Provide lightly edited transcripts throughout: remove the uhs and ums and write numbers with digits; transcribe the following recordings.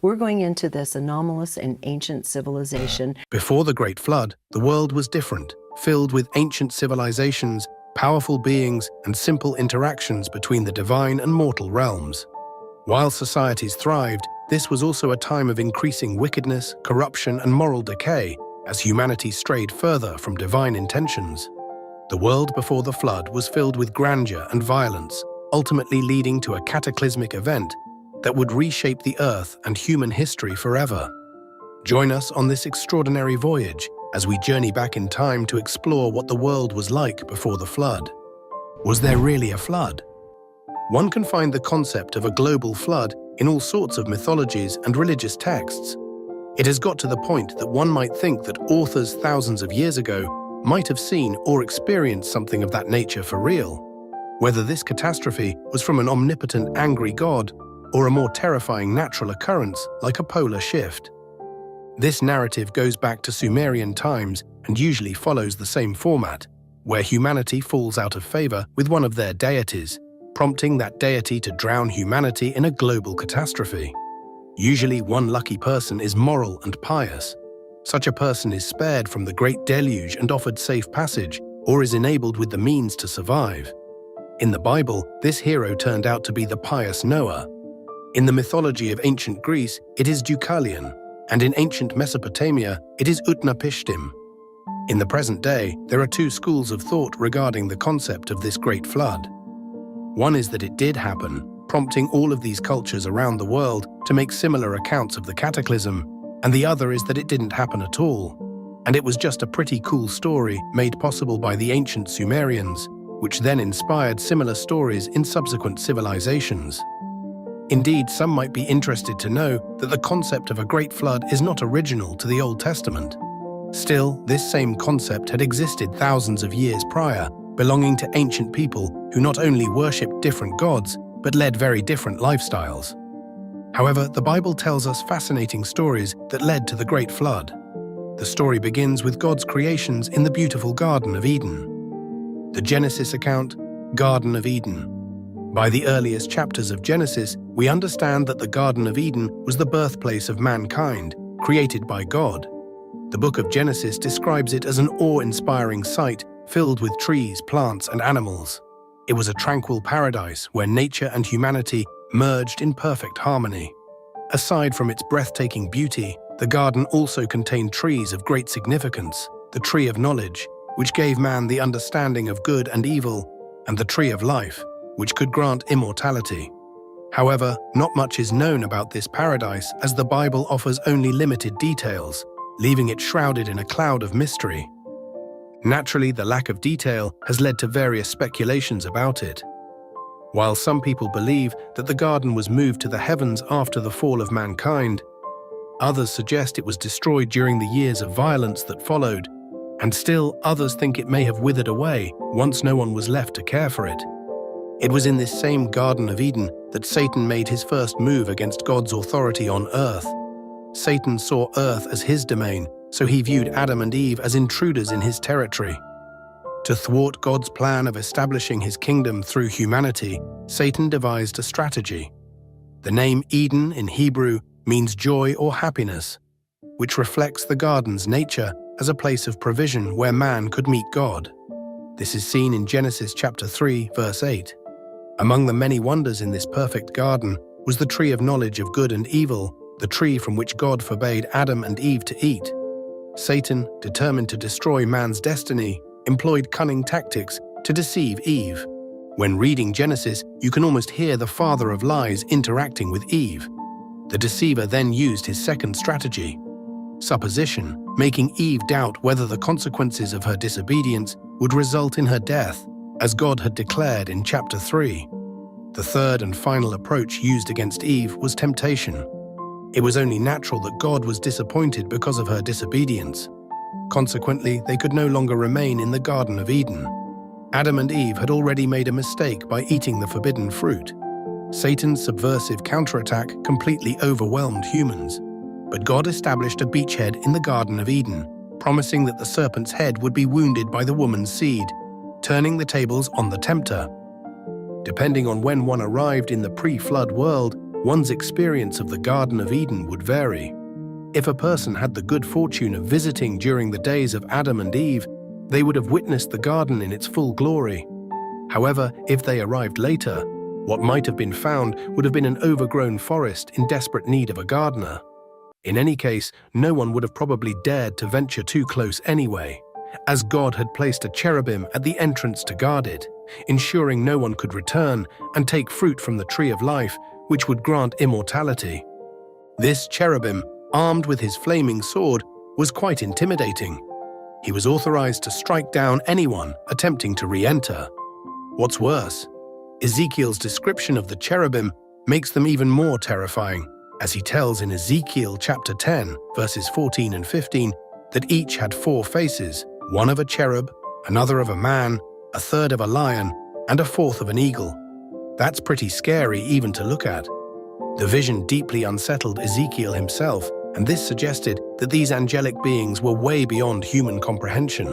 We're going into this anomalous and ancient civilization. Before the Great Flood, the world was different, filled with ancient civilizations, powerful beings, and simple interactions between the divine and mortal realms. While societies thrived, this was also a time of increasing wickedness, corruption, and moral decay as humanity strayed further from divine intentions. The world before the flood was filled with grandeur and violence, ultimately leading to a cataclysmic event that would reshape the earth and human history forever. Join us on this extraordinary voyage as we journey back in time to explore what the world was like before the flood. Was there really a flood? One can find the concept of a global flood in all sorts of mythologies and religious texts. It has got to the point that one might think that authors thousands of years ago might have seen or experienced something of that nature for real. Whether this catastrophe was from an omnipotent, angry god or a more terrifying natural occurrence like a polar shift. This narrative goes back to Sumerian times and usually follows the same format, where humanity falls out of favor with one of their deities, prompting that deity to drown humanity in a global catastrophe. Usually one lucky person is moral and pious. Such a person is spared from the great deluge and offered safe passage, or is enabled with the means to survive. In the Bible, this hero turned out to be the pious Noah. In the mythology of ancient Greece, it is Deucalion, and in ancient Mesopotamia, it is Utnapishtim. In the present day, there are two schools of thought regarding the concept of this great flood. One is that it did happen, prompting all of these cultures around the world to make similar accounts of the cataclysm, and the other is that it didn't happen at all, and it was just a pretty cool story made possible by the ancient Sumerians, which then inspired similar stories in subsequent civilizations. Indeed, some might be interested to know that the concept of a great flood is not original to the Old Testament. Still, this same concept had existed thousands of years prior, belonging to ancient people who not only worshipped different gods, but led very different lifestyles. However, the Bible tells us fascinating stories that led to the Great Flood. The story begins with God's creations in the beautiful Garden of Eden. The Genesis account, Garden of Eden. By the earliest chapters of Genesis, we understand that the Garden of Eden was the birthplace of mankind, created by God. The book of Genesis describes it as an awe-inspiring sight filled with trees, plants, and animals. It was a tranquil paradise where nature and humanity merged in perfect harmony. Aside from its breathtaking beauty, the garden also contained trees of great significance, the tree of knowledge, which gave man the understanding of good and evil, and the tree of life, which could grant immortality. However, not much is known about this paradise as the Bible offers only limited details, leaving it shrouded in a cloud of mystery. Naturally, the lack of detail has led to various speculations about it. While some people believe that the garden was moved to the heavens after the fall of mankind, others suggest it was destroyed during the years of violence that followed, and still others think it may have withered away once no one was left to care for it. It was in this same Garden of Eden that Satan made his first move against God's authority on earth. Satan saw earth as his domain, so he viewed Adam and Eve as intruders in his territory. To thwart God's plan of establishing his kingdom through humanity, Satan devised a strategy. The name Eden in Hebrew means joy or happiness, which reflects the garden's nature as a place of provision where man could meet God. This is seen in Genesis chapter 3, verse 8. Among the many wonders in this perfect garden was the tree of knowledge of good and evil, the tree from which God forbade Adam and Eve to eat. Satan, determined to destroy man's destiny, employed cunning tactics to deceive Eve. When reading Genesis, you can almost hear the father of lies interacting with Eve. The deceiver then used his second strategy, supposition, making Eve doubt whether the consequences of her disobedience would result in her death, as God had declared in chapter 3. The third and final approach used against Eve was temptation. It was only natural that God was disappointed because of her disobedience. Consequently, they could no longer remain in the Garden of Eden. Adam and Eve had already made a mistake by eating the forbidden fruit. Satan's subversive counterattack completely overwhelmed humans. But God established a beachhead in the Garden of Eden, promising that the serpent's head would be wounded by the woman's seed, turning the tables on the tempter. Depending on when one arrived in the pre-flood world, one's experience of the Garden of Eden would vary. If a person had the good fortune of visiting during the days of Adam and Eve, they would have witnessed the garden in its full glory. However, if they arrived later, what might have been found would have been an overgrown forest in desperate need of a gardener. In any case, no one would have probably dared to venture too close anyway, as God had placed a cherubim at the entrance to guard it, ensuring no one could return and take fruit from the tree of life, which would grant immortality. This cherubim, armed with his flaming sword, was quite intimidating. He was authorized to strike down anyone attempting to re-enter. What's worse, Ezekiel's description of the cherubim makes them even more terrifying, as he tells in Ezekiel chapter 10, verses 14 and 15, that each had 4 faces, one of a cherub, another of a man, a third of a lion, and a fourth of an eagle. That's pretty scary even to look at. The vision deeply unsettled Ezekiel himself, and this suggested that these angelic beings were way beyond human comprehension.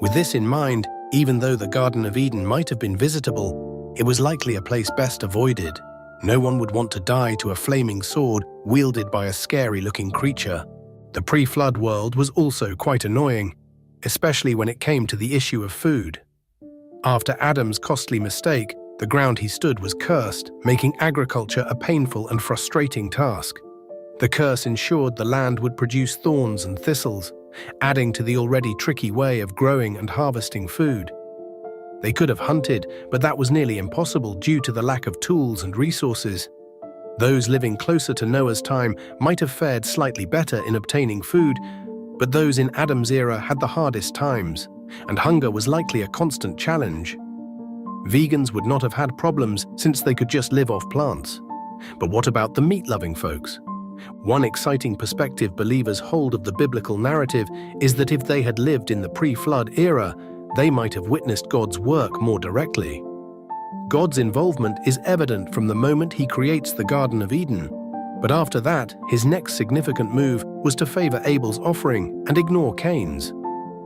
With this in mind, even though the Garden of Eden might have been visitable, it was likely a place best avoided. No one would want to die to a flaming sword wielded by a scary-looking creature. The pre-flood world was also quite annoying, especially when it came to the issue of food. After Adam's costly mistake, the ground he stood was cursed, making agriculture a painful and frustrating task. The curse ensured the land would produce thorns and thistles, adding to the already tricky way of growing and harvesting food. They could have hunted, but that was nearly impossible due to the lack of tools and resources. Those living closer to Noah's time might have fared slightly better in obtaining food, but those in Adam's era had the hardest times, and hunger was likely a constant challenge. Vegans would not have had problems since they could just live off plants. But what about the meat-loving folks? One exciting perspective believers hold of the biblical narrative is that if they had lived in the pre-flood era, they might have witnessed God's work more directly. God's involvement is evident from the moment he creates the Garden of Eden, but after that, his next significant move was to favor Abel's offering and ignore Cain's.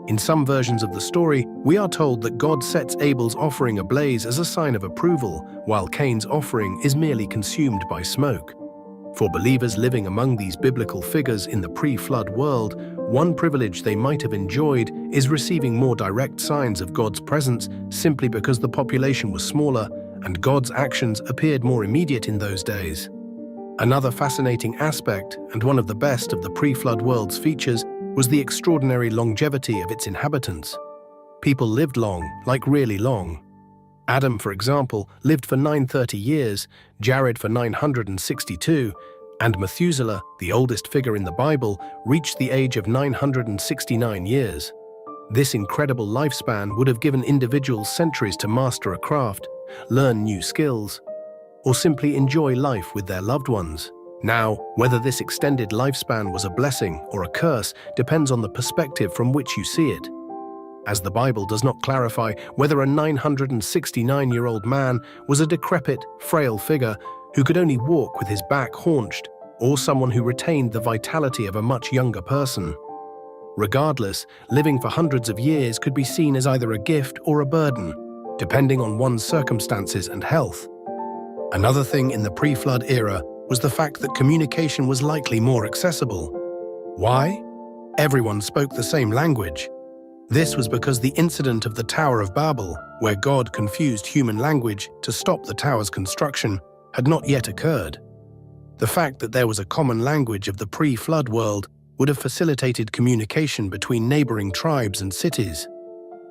In some versions of the story, we are told that God sets Abel's offering ablaze as a sign of approval, while Cain's offering is merely consumed by smoke. For believers living among these biblical figures in the pre-flood world, one privilege they might have enjoyed is receiving more direct signs of God's presence simply because the population was smaller and God's actions appeared more immediate in those days. Another fascinating aspect, and one of the best of the pre-flood world's features, was the extraordinary longevity of its inhabitants. People lived long, like really long. Adam, for example, lived for 930 years, Jared for 962, and Methuselah, the oldest figure in the Bible, reached the age of 969 years. This incredible lifespan would have given individuals centuries to master a craft, learn new skills, or simply enjoy life with their loved ones. Now, whether this extended lifespan was a blessing or a curse depends on the perspective from which you see it. As the Bible does not clarify whether a 969-year-old man was a decrepit, frail figure who could only walk with his back haunched, or someone who retained the vitality of a much younger person. Regardless, living for hundreds of years could be seen as either a gift or a burden, depending on one's circumstances and health. Another thing in the pre-flood era was the fact that communication was likely more accessible. Why? Everyone spoke the same language. This was because the incident of the Tower of Babel, where God confused human language to stop the tower's construction, had not yet occurred. The fact that there was a common language of the pre-flood world would have facilitated communication between neighboring tribes and cities.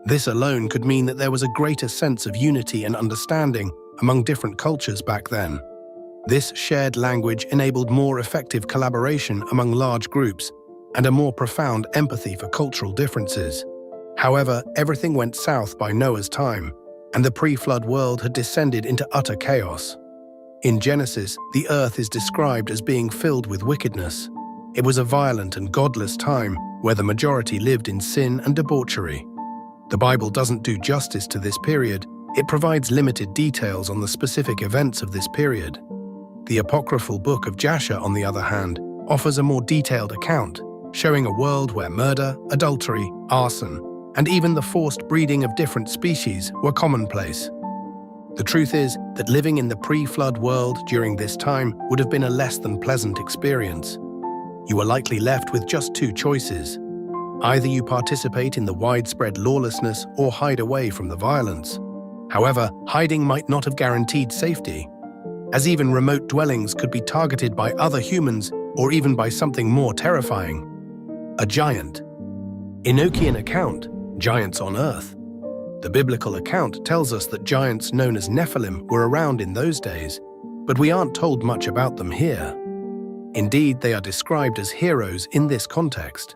This alone could mean that there was a greater sense of unity and understanding among different cultures back then. This shared language enabled more effective collaboration among large groups and a more profound empathy for cultural differences. However, everything went south by Noah's time, and the pre-flood world had descended into utter chaos. In Genesis, the earth is described as being filled with wickedness. It was a violent and godless time where the majority lived in sin and debauchery. The Bible doesn't do justice to this period. It provides limited details on the specific events of this period. The apocryphal book of Jasher, on the other hand, offers a more detailed account, showing a world where murder, adultery, arson, and even the forced breeding of different species were commonplace. The truth is that living in the pre-flood world during this time would have been a less than pleasant experience. You were likely left with just two choices. Either you participate in the widespread lawlessness or hide away from the violence. However, hiding might not have guaranteed safety, as even remote dwellings could be targeted by other humans or even by something more terrifying: a giant. Enochian account, giants on Earth. The biblical account tells us that giants known as Nephilim were around in those days, but we aren't told much about them here. Indeed, they are described as heroes in this context.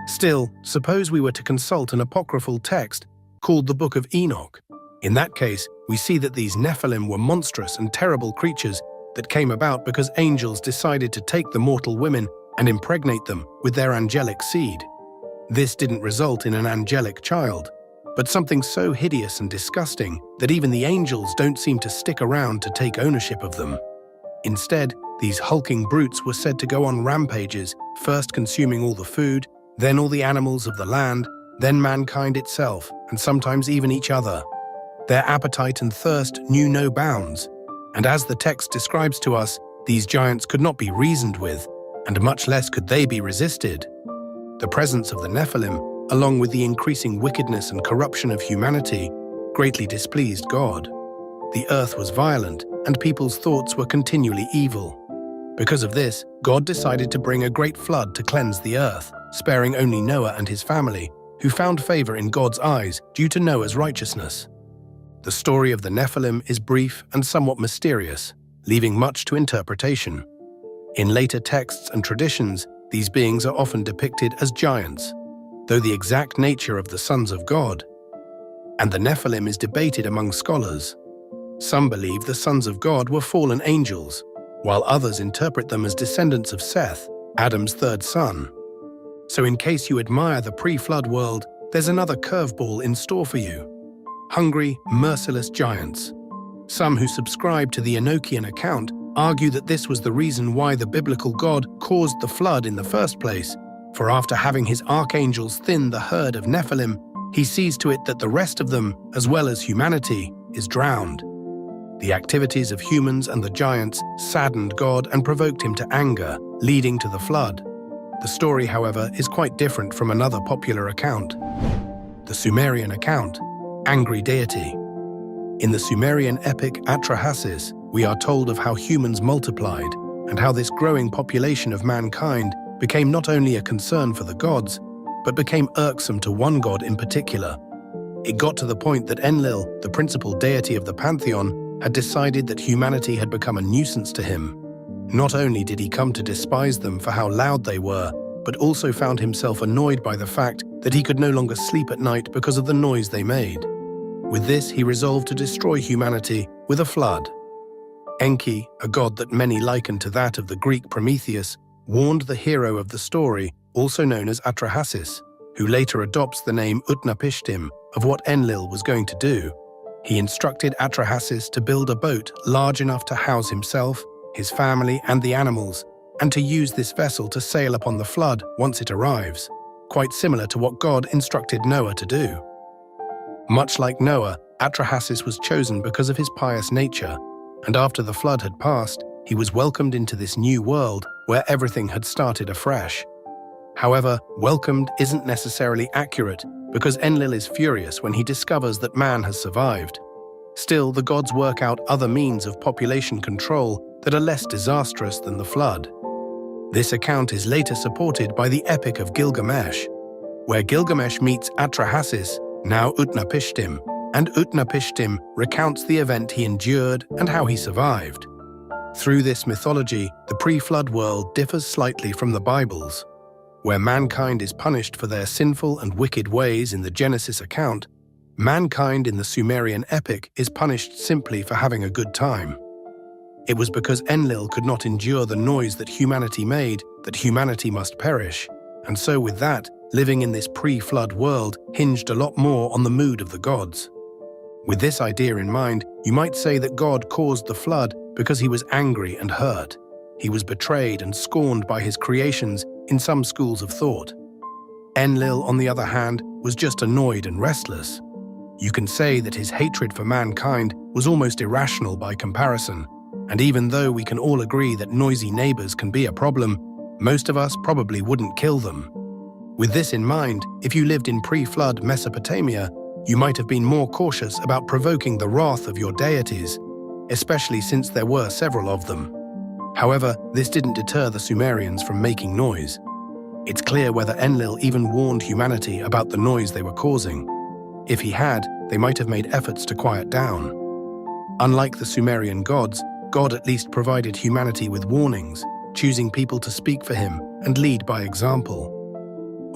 Still, suppose we were to consult an apocryphal text called the Book of Enoch. In that case, we see that these Nephilim were monstrous and terrible creatures that came about because angels decided to take the mortal women and impregnate them with their angelic seed. This didn't result in an angelic child, but something so hideous and disgusting that even the angels don't seem to stick around to take ownership of them. Instead, these hulking brutes were said to go on rampages, first consuming all the food, then all the animals of the land, then mankind itself, and sometimes even each other. Their appetite and thirst knew no bounds, and as the text describes to us, these giants could not be reasoned with, and much less could they be resisted. The presence of the Nephilim, along with the increasing wickedness and corruption of humanity, greatly displeased God. The earth was violent, and people's thoughts were continually evil. Because of this, God decided to bring a great flood to cleanse the earth, sparing only Noah and his family, who found favor in God's eyes due to Noah's righteousness. The story of the Nephilim is brief and somewhat mysterious, leaving much to interpretation. In later texts and traditions, these beings are often depicted as giants, though the exact nature of the sons of God and the Nephilim is debated among scholars. Some believe the sons of God were fallen angels, while others interpret them as descendants of Seth, Adam's third son. So in case you admire the pre-flood world, there's another curveball in store for you: hungry, merciless giants. Some who subscribe to the Enochian account argue that this was the reason why the biblical God caused the flood in the first place, for after having his archangels thin the herd of Nephilim, he sees to it that the rest of them, as well as humanity, is drowned. The activities of humans and the giants saddened God and provoked him to anger, leading to the flood. The story, however, is quite different from another popular account: the Sumerian account, angry deity. In the Sumerian epic Atrahasis, we are told of how humans multiplied and how this growing population of mankind became not only a concern for the gods, but became irksome to one god in particular. It got to the point that Enlil, the principal deity of the pantheon, had decided that humanity had become a nuisance to him. Not only did he come to despise them for how loud they were, but also found himself annoyed by the fact that he could no longer sleep at night because of the noise they made. With this, he resolved to destroy humanity with a flood. Enki, a god that many liken to that of the Greek Prometheus, warned the hero of the story, also known as Atrahasis, who later adopts the name Utnapishtim, of what Enlil was going to do. He instructed Atrahasis to build a boat large enough to house himself, his family, and the animals, and to use this vessel to sail upon the flood once it arrives, quite similar to what God instructed Noah to do. Much like Noah, Atrahasis was chosen because of his pious nature, and after the flood had passed, he was welcomed into this new world where everything had started afresh. However, welcomed isn't necessarily accurate because Enlil is furious when he discovers that man has survived. Still, the gods work out other means of population control that are less disastrous than the flood. This account is later supported by the Epic of Gilgamesh, where Gilgamesh meets Atrahasis, now Utnapishtim, and Utnapishtim recounts the event he endured and how he survived. Through this mythology, the pre-flood world differs slightly from the Bible's. Where mankind is punished for their sinful and wicked ways in the Genesis account, mankind in the Sumerian epic is punished simply for having a good time. It was because Enlil could not endure the noise that humanity made that humanity must perish, and so with that, living in this pre-flood world hinged a lot more on the mood of the gods. With this idea in mind, you might say that God caused the flood because he was angry and hurt. He was betrayed and scorned by his creations in some schools of thought. Enlil, on the other hand, was just annoyed and restless. You can say that his hatred for mankind was almost irrational by comparison, and even though we can all agree that noisy neighbors can be a problem, most of us probably wouldn't kill them. With this in mind, if you lived in pre-flood Mesopotamia, you might have been more cautious about provoking the wrath of your deities, especially since there were several of them. However, this didn't deter the Sumerians from making noise. It's clear whether Enlil even warned humanity about the noise they were causing. If he had, they might have made efforts to quiet down. Unlike the Sumerian gods, God at least provided humanity with warnings, choosing people to speak for him and lead by example.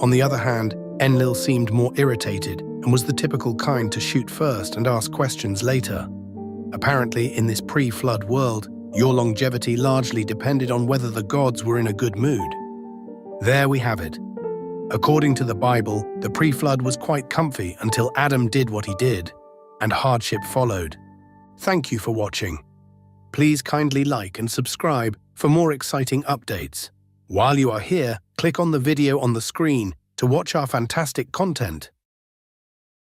On the other hand, Enlil seemed more irritated and was the typical kind to shoot first and ask questions later. Apparently, in this pre-flood world, your longevity largely depended on whether the gods were in a good mood. There we have it. According to the Bible, the pre-flood was quite comfy until Adam did what he did, and hardship followed. Thank you for watching. Please kindly like and subscribe for more exciting updates. While you are here, click on the video on the screen to watch our fantastic content.